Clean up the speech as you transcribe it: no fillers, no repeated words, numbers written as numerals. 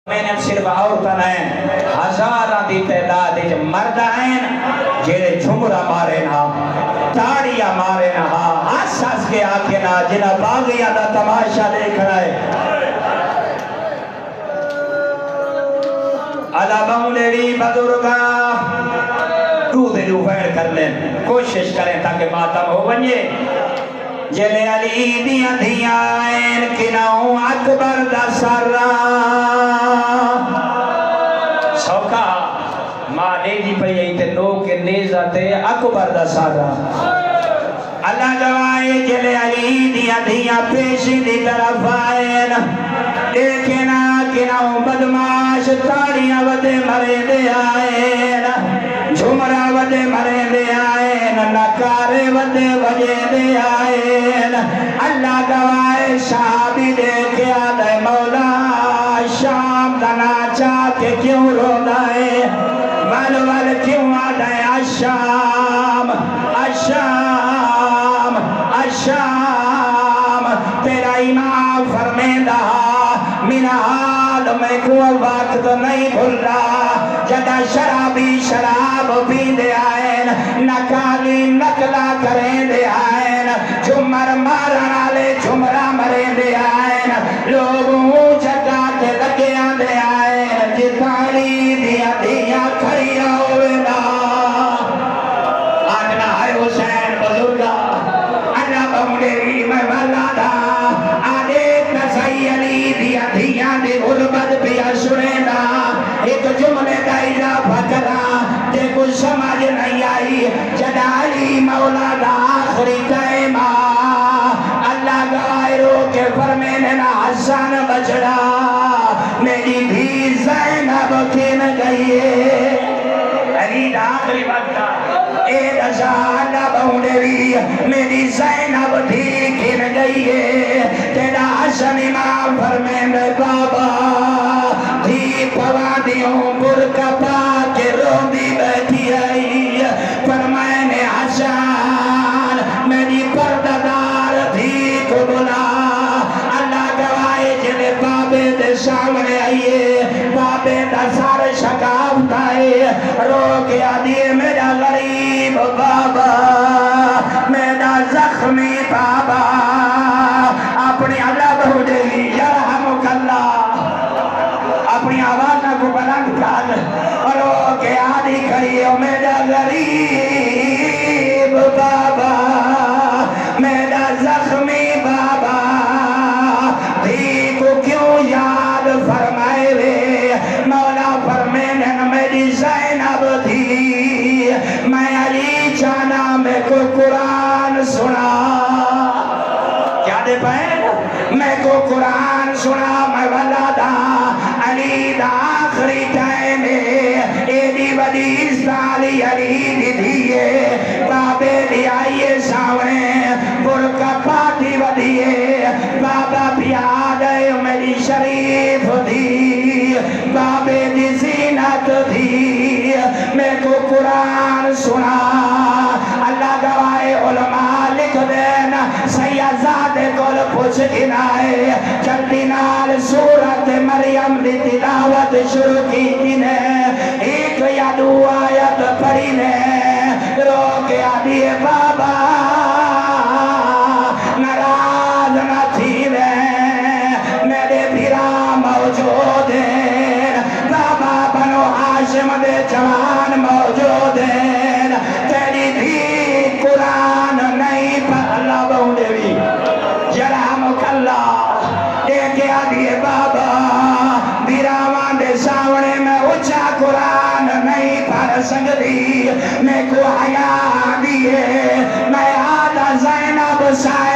میں نے صرف عورتاں ہیں ہزاراں دی تعداد وچ مرد ہیں جڑے جھمرا مارے نا تاڑیاں مارے نا ہس ہس کے آکھے نا جنہاں باغیاں دا تماشا دیکھنا ہے اللہ بہنیری بزرگا تو دے جو فیڑ کر لیں کوشش کریں تاکہ ماتم ہو بنیے جلے علی دیاں دیاں این کناؤں اکبر دا سرہ سوکا ماں نیجی پہ یہی تے نو کے نیزہ تے اکبر دا سرہ اللہ گوائے جلے علی دیاں دیاں پیشی دی طرف آئین دیکھنا کناؤں بدماش تاڑیاں ودے مرے دے آئین جھمرا ودے مرے دے آئین نکارے ودے وجے دے آئین اللہ گوائے شاہدی دیکھے آدھے مولا شام دنا چاہتے کیوں رو دائے ول کیوں آدھے اشام اشام اشام تیرا امام فرمیدہ من حال میں کوئی وقت نہیں بھول رہا جدا شرابی شراب پی دے آئین نکالی نکلا کریں دے آئین جمر مارنا لے جمرہ مریں دے آئین لوگوں جگہ تے لگے آن دے آئین جتالی دیا دیا کھڑیا ہوئے نا آجنا ہے حسین بزرگا اللہ بہنیری میں والا آدھے نسائی علی دیا دیا دے غربت پیا سنینا ایک جملے کا اضافہ کرا تے کچھ سمجھ نہیں آئی جدالی مولا دا آخری ٹائمہ اللہ غائروں کے فرمینے نا حسن بچڑا میری بھی زینب کھن گئی علی دا آخری وقت اے دشان بہنیری میری زینب بھی کھن گئی تیرا حسن امام فرمینے بابا دھی پوادیوں برکا پا کے روندی بیٹھی آئی فرمائنے حسن میری پرددار دھی کو بلا اللہ گوائے جنہیں بابے دے سامنے آئیے بابے دا سار شکافت آئے رو کے آدھیے میرا غریب بابا میرا زخمی بابا اپنی اللہ بہنیری یرحمک اللہ اپنی آواز کو بلند کر اور وہ کہ آدھی کریے میرا غریب بابا میرا زخمی بابا دھی کو کیوں یاد فرمائے رے مولا فرمینے میری زینب دھی میں علی جانا میں کو قرآن سنا کیا دے پہن میں کو قرآن سنا میں ولادہ علی دا آخری ٹائم ایدی وڈی سالی علی دی دیئے بابے دی آئیے سامنے برکا پاتی ودیئے بابا پیادے میری شریف دی بابے دی زینت دی میں کو قرآن سنا اللہ گوائے علماء لکھ دینا سیازاد کل پوچھ گنائے جلدی نال سورت مریم دی تلاوت شروع کی نے ایک یا دو آیت پڑھی نے رو کے آدھیے بابا ناراض نہ تھی میرے بھیرا موجود ہیں بابا بنو ہاشم دے جوان موجود ہیں تیری بھی قرآن نہیں پر اللہ بہنیری یرحمک اللہ دیکھے آدھیے بابا بیرامان دے سامنے میں اچھا قرآن نہیں پڑھ سکتی میں کو حیاء دیئے میں آدھا زینب سائے